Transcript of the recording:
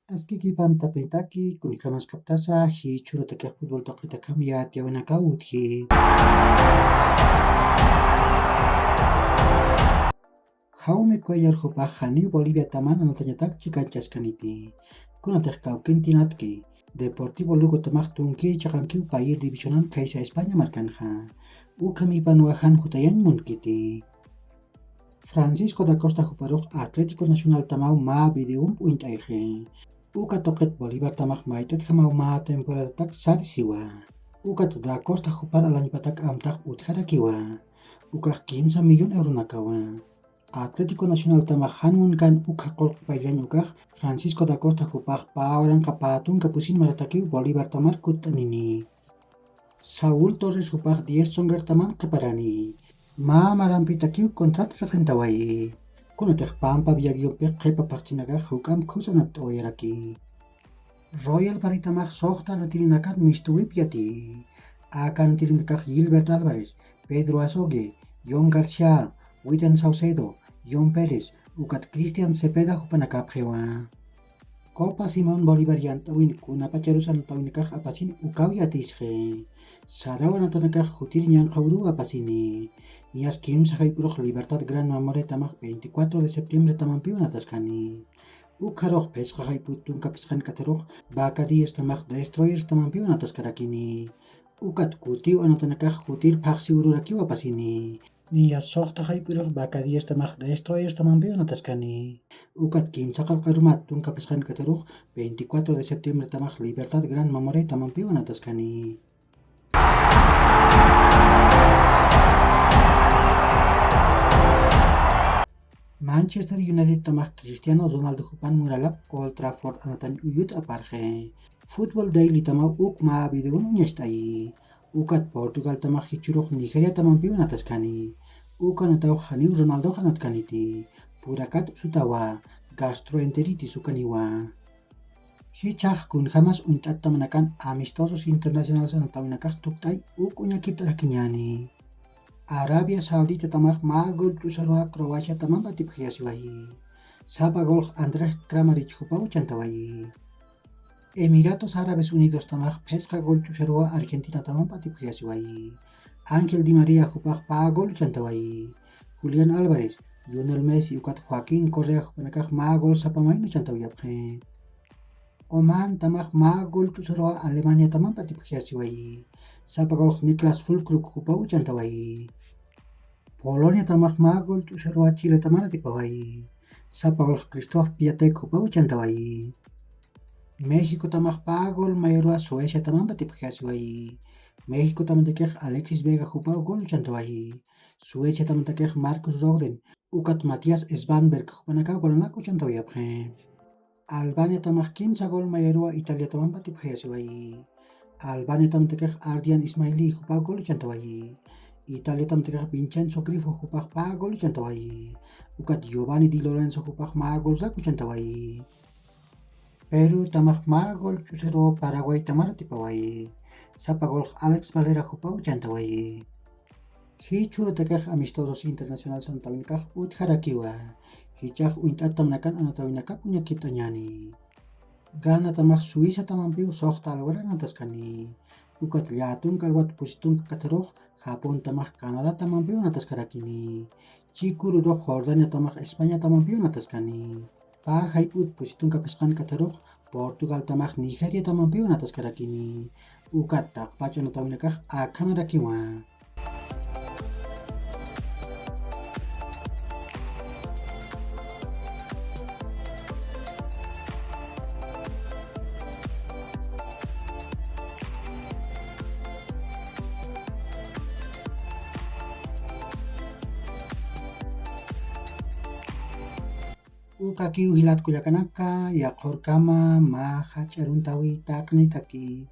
Taskikipan taki kunikamas kaptasaji churutaka fútbol toqitakamia tiawanakawutji. Jaume Cuellar hupaj janiw Bolivia taman anotañataqchi kanchaskaniti. Kunataq kawkintinatki. Deportivo Lugo tamaq tunki chaqankiw país divisional Caixa España markanja. Ukamipan wajan hutayanmunkiti. Francisco da Costa huparuq Atlético Nacional tamaw ma videum puintayje. Uka toqet Bolívar tamaq maytat hamaw ma temporada tak sarisiwa. Uka da Costa hupar alañpatak amtaq utjarakiwa. Uka 15 millón euro nakawa. Atlético Nacional tamaq hanmun kan uka qolq payllañ ukaq Francisco da Costa hupaq pawranqa patunqa pusin maratakiw Bolívar tamar kutanini. Saúl Torres hupaq 10 songar taman qiparani. Ma marampitakiw kontrat raqintawayi. Kunatiq Pampa Villaguionpiq qipa parchinakaq huk'am khusanat t'awayaraki. Royal Paritamaq soqta ratirinakaq mistuwip yati. Akan tirinakaq Gilbert Álvarez, Pedro Azogue, Yon García, Witten Saucedo, Yon Pérez, ukat Cristian Cepeda hupanakapjewa. Copa Simón Bolívar yantawin kunapacharusa anatawinakaq apasin ukaw yatisje. Sarawa anatanakaq hutir ñanqawru apasini. Nias kimsa haypuruq Libertad Gran Mamore tamaq 24 de septiembre tamanpiwan ataskani. Ukaroq pesqa hayputun kapisqan kataruq Vaca 10 tamaq Destroyers tamanpiwan ataskarakini. Ukat kutiw anatanakaq hutir paqsi ururakiw apasini. Nias soqta haypuruq Vaca 10 tamaq Destroyers tamanpiwan ataskani. Ukat kimsa qalqarumat tun kapisqan kataruq 24 de septiembre tamaq Libertad Gran Mamore tamanpiwan ataskani. Manchester United tamaq Cristiano Ronaldo hupan muralap Old Trafford anatan uyut aparje. Football Daily tamaw uk ma videun uñashtayi. Ukat Portugal tamaq hichuruq Nigeria tamanpiwan ataskani. Uka nataw janiw Ronaldo hanatkaniti. Purakat sutawa gastroenteritis ukaniwa. Hichaq kun jamas unt'at tamanakan amistosos internacionales anatawinakaq tuktay uk uñakipt'arakiñani. Arabia Saudita tamaq ma gol t'usarua Croacia tamanpa tipqiyasiwayi. Sapa gol Andrej Kramaric hupa uchantawayi. Emiratos Árabes Unidos tamaq pesqa gol t'usarua Argentina tamanpa tipqiyasiwayi. Ángel Di María hupaq pa gol uchantawayi. Julián Álvarez, Lionel Messi ukat Joaquín Correa hupanakaq ma gol sapamayn uchantawiyapje. Oman tamaq ma gol t'usarua Alemania tamanpa tipqiyasiwayi. Sapa gol Niklas Füllkrug hupa uchantawayi. Polonia tamaq ma gol t'usarua Chile tamana tipawayi. Sapa gol Krzysztof Piatek hupa uchantawayi. México tamaq pa gol mayarua Suecia tamanpa tipqiyasiwayi. México tamantakiq Alexis Vega hupa gol uchantawayi. Suecia tamantakiq Marcus Rogden ukat Matías Svanberg hupanaka golanaqa uchantawiyapje. Albania tamaq kimsa gol mayarua Italia tamanpa tipqiyasiwayi. Albania tamantakiq Ardian Ismaili hupa gol uchantawayi. Italia tamantakiq Vincenzo Grifo hupaq pa gol uchantawayi. Ukat Giovanni Di Lorenzo hupaq ma golsaq uchantawayi. Peru tamaq ma gol t'usarua Paraguay tamara tipawayi. Sapa gol Alex Valera hupa uchantawayi. Hichurutakiq amistosos internacionales anatawinakaq utjarakiwa. Hichaq unt'at tamanakan anatawinakaq uñakipt'añani. Ghana tamaq Suiza tamanpiw soqta alwaran ataskani. Ukat llatun kalwata pusitunqa kataruq Japón tamaq Canadá tamanpiwan ataskarakini. Chikururuq Jordania tamaq España tamanpiwan ataskani. Pa hayp'ut pusitunqa pisqan kataruq Portugal tamaq Nigeria tamanpiwan ataskarakini. Ukat taqpacha anatawinakaq akhamarakiwa. Uka kiw hilat kuyakanaka yaqhurkama ma hach'aruntawi taqnitaki.